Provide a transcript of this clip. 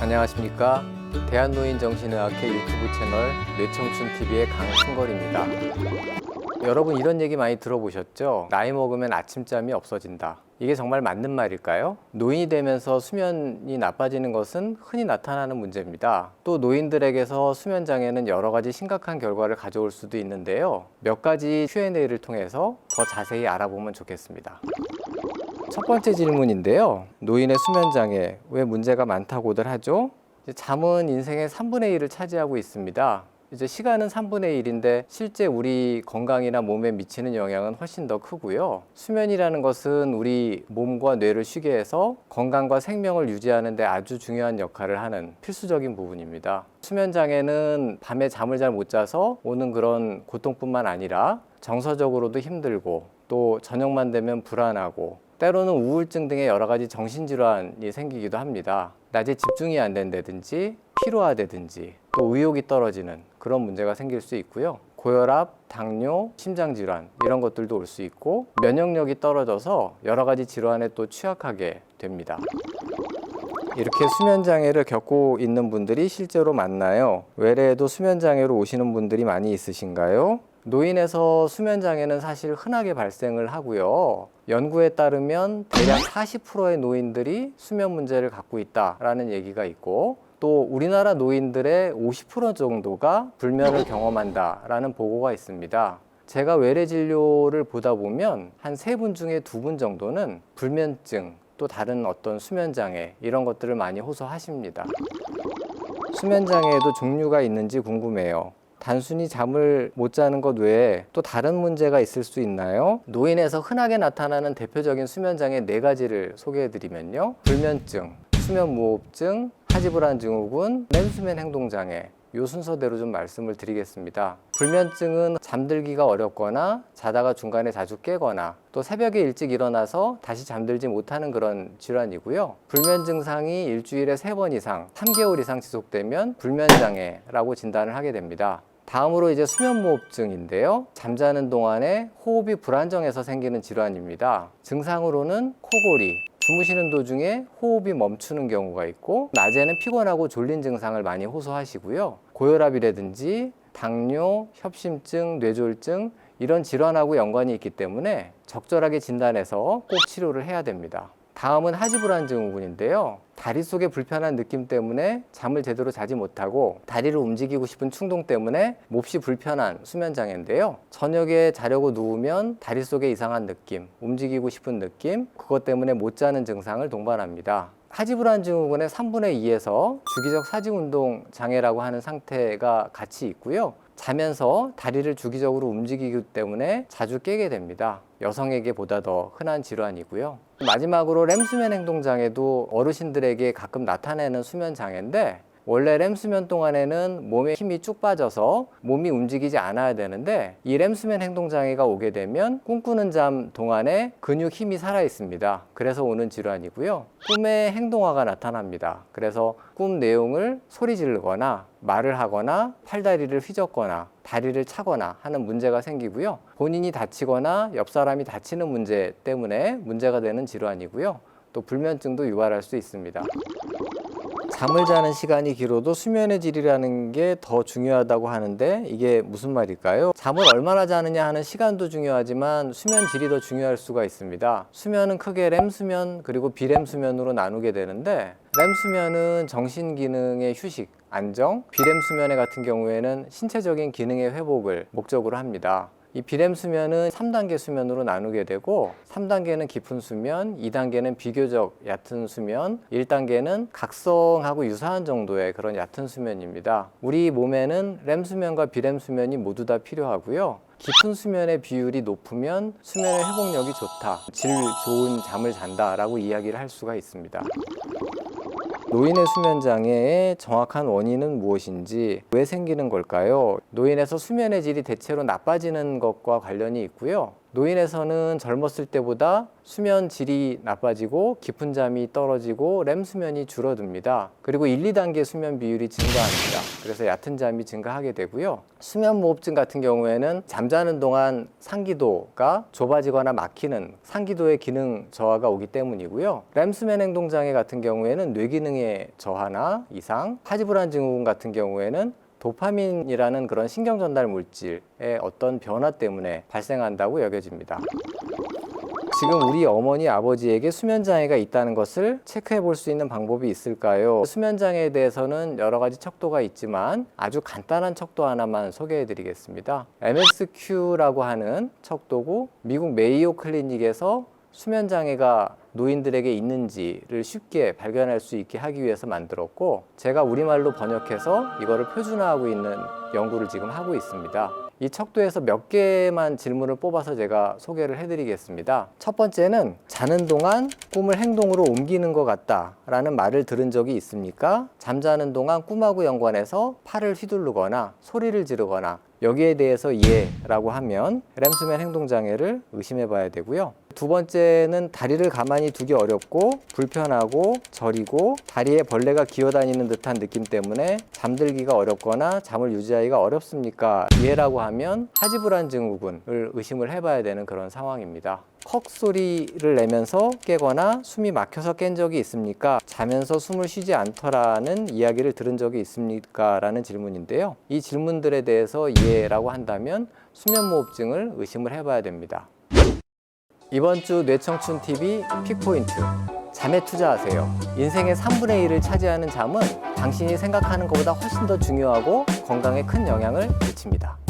안녕하십니까. 대한노인정신의학회 유튜브 채널 뇌청춘TV의 강승걸입니다. 여러분 이런 얘기 많이 들어보셨죠? 나이 먹으면 아침잠이 없어진다. 이게 정말 맞는 말일까요? 노인이 되면서 수면이 나빠지는 것은 흔히 나타나는 문제입니다. 또 노인들에게서 수면장애는 여러 가지 심각한 결과를 가져올 수도 있는데요. 몇 가지 Q&A를 통해서 더 자세히 알아보면 좋겠습니다. 첫 번째 질문인데요. 노인의 수면장애, 왜 문제가 많다고들 하죠? 잠은 인생의 3분의 1을 차지하고 있습니다. 이제 시간은 3분의 1인데 실제 우리 건강이나 몸에 미치는 영향은 훨씬 더 크고요. 수면이라는 것은 우리 몸과 뇌를 쉬게 해서 건강과 생명을 유지하는 데 아주 중요한 역할을 하는 필수적인 부분입니다. 수면장애는 밤에 잠을 잘 못 자서 오는 그런 고통뿐만 아니라 정서적으로도 힘들고 또 저녁만 되면 불안하고 때로는 우울증 등의 여러 가지 정신질환이 생기기도 합니다. 낮에 집중이 안 된다든지 피로하다든지 또 의욕이 떨어지는 그런 문제가 생길 수 있고요. 고혈압, 당뇨, 심장질환 이런 것들도 올 수 있고 면역력이 떨어져서 여러 가지 질환에 또 취약하게 됩니다. 이렇게 수면장애를 겪고 있는 분들이 실제로 많나요? 외래에도 수면장애로 오시는 분들이 많이 있으신가요? 노인에서 수면장애는 사실 흔하게 발생을 하고요. 연구에 따르면 대략 40%의 노인들이 수면 문제를 갖고 있다라는 얘기가 있고 또 우리나라 노인들의 50% 정도가 불면을 경험한다라는 보고가 있습니다. 제가 외래 진료를 보다 보면 한 3분 중에 2분 정도는 불면증 또 다른 어떤 수면장애 이런 것들을 많이 호소하십니다. 수면장애에도 종류가 있는지 궁금해요. 단순히 잠을 못 자는 것 외에 또 다른 문제가 있을 수 있나요? 노인에서 흔하게 나타나는 대표적인 수면장애 4가지를 소개해드리면요. 불면증, 수면무호흡증, 하지불안 증후군, 렘수면 행동장애 이 순서대로 좀 말씀을 드리겠습니다. 불면증은 잠들기가 어렵거나 자다가 중간에 자주 깨거나 또 새벽에 일찍 일어나서 다시 잠들지 못하는 그런 질환이고요. 불면 증상이 일주일에 3번 이상, 3개월 이상 지속되면 불면장애라고 진단을 하게 됩니다. 다음으로 이제 수면무호흡증인데요. 잠자는 동안에 호흡이 불안정해서 생기는 질환입니다. 증상으로는 코골이, 주무시는 도중에 호흡이 멈추는 경우가 있고 낮에는 피곤하고 졸린 증상을 많이 호소하시고요. 고혈압이라든지 당뇨, 협심증, 뇌졸중 이런 질환하고 연관이 있기 때문에 적절하게 진단해서 꼭 치료를 해야 됩니다. 다음은 하지불안 증후군인데요. 다리 속에 불편한 느낌 때문에 잠을 제대로 자지 못하고 다리를 움직이고 싶은 충동 때문에 몹시 불편한 수면장애인데요. 저녁에 자려고 누우면 다리 속에 이상한 느낌, 움직이고 싶은 느낌, 그것 때문에 못 자는 증상을 동반합니다. 하지불안 증후군의 3분의 2에서 주기적 사지운동 장애라고 하는 상태가 같이 있고요. 자면서 다리를 주기적으로 움직이기 때문에 자주 깨게 됩니다. 여성에게 보다 더 흔한 질환이고요. 마지막으로 렘수면 행동장애도 어르신들에게 가끔 나타내는 수면장애인데 원래 렘수면 동안에는 몸에 힘이 쭉 빠져서 몸이 움직이지 않아야 되는데 이 렘수면 행동장애가 오게 되면 꿈꾸는 잠 동안에 근육 힘이 살아 있습니다. 그래서 오는 질환이고요. 꿈에 행동화가 나타납니다. 그래서 꿈 내용을 소리 지르거나 말을 하거나 팔다리를 휘젓거나 다리를 차거나 하는 문제가 생기고요. 본인이 다치거나 옆 사람이 다치는 문제 때문에 문제가 되는 질환이고요. 또 불면증도 유발할 수 있습니다. 잠을 자는 시간이 길어도 수면의 질이라는 게 더 중요하다고 하는데 이게 무슨 말일까요? 잠을 얼마나 자느냐 하는 시간도 중요하지만 수면 질이 더 중요할 수가 있습니다. 수면은 크게 렘수면 그리고 비렘수면으로 나누게 되는데 렘수면은 정신기능의 휴식, 안정, 비렘수면의 같은 경우에는 신체적인 기능의 회복을 목적으로 합니다. 이 비렘 수면은 3단계 수면으로 나누게 되고 3단계는 깊은 수면, 2단계는 비교적 얕은 수면, 1단계는 각성하고 유사한 정도의 그런 얕은 수면입니다. 우리 몸에는 렘 수면과 비렘 수면이 모두 다 필요하고요. 깊은 수면의 비율이 높으면 수면의 회복력이 좋다, 질 좋은 잠을 잔다라고 이야기를 할 수가 있습니다. 노인의 수면장애의 정확한 원인은 무엇인지, 왜 생기는 걸까요? 노인에서 수면의 질이 대체로 나빠지는 것과 관련이 있고요. 노인에서는 젊었을 때보다 수면 질이 나빠지고 깊은 잠이 떨어지고 렘 수면이 줄어듭니다. 그리고 1, 2단계 수면 비율이 증가합니다. 그래서 얕은 잠이 증가하게 되고요. 수면무호흡증 같은 경우에는 잠자는 동안 상기도가 좁아지거나 막히는 상기도의 기능 저하가 오기 때문이고요. 렘 수면 행동 장애 같은 경우에는 뇌기능의 저하나 이상, 하지불안 증후군 같은 경우에는 도파민이라는 그런 신경 전달 물질의 어떤 변화 때문에 발생한다고 여겨집니다. 지금 우리 어머니, 아버지에게 수면장애가 있다는 것을 체크해 볼 수 있는 방법이 있을까요? 수면장애에 대해서는 여러 가지 척도가 있지만 아주 간단한 척도 하나만 소개해 드리겠습니다. MSQ라고 하는 척도고 미국 메이오 클리닉에서 수면장애가 노인들에게 있는지를 쉽게 발견할 수 있게 하기 위해서 만들었고, 제가 우리말로 번역해서 이거를 표준화하고 있는 연구를 지금 하고 있습니다. 이 척도에서 몇 개만 질문을 뽑아서 제가 소개를 해드리겠습니다. 첫 번째는 자는 동안 꿈을 행동으로 옮기는 것 같다 라는 말을 들은 적이 있습니까? 잠자는 동안 꿈하고 연관해서 팔을 휘두르거나 소리를 지르거나 여기에 대해서 예 라고 하면 렘수면 행동장애를 의심해 봐야 되고요. 두 번째는 다리를 가만히 두기 어렵고 불편하고 저리고 다리에 벌레가 기어다니는 듯한 느낌 때문에 잠들기가 어렵거나 잠을 유지하기가 어렵습니까? 예라고 하면 하지불안 증후군을 의심을 해봐야 되는 그런 상황입니다. 컥 소리를 내면서 깨거나 숨이 막혀서 깬 적이 있습니까? 자면서 숨을 쉬지 않더라는 이야기를 들은 적이 있습니까? 라는 질문인데요. 이 질문들에 대해서 예라고 한다면 수면무호흡증을 의심을 해봐야 됩니다. 이번 주 뇌청춘TV 픽포인트. 잠에 투자하세요. 인생의 3분의 1을 차지하는 잠은 당신이 생각하는 것보다 훨씬 더 중요하고 건강에 큰 영향을 미칩니다.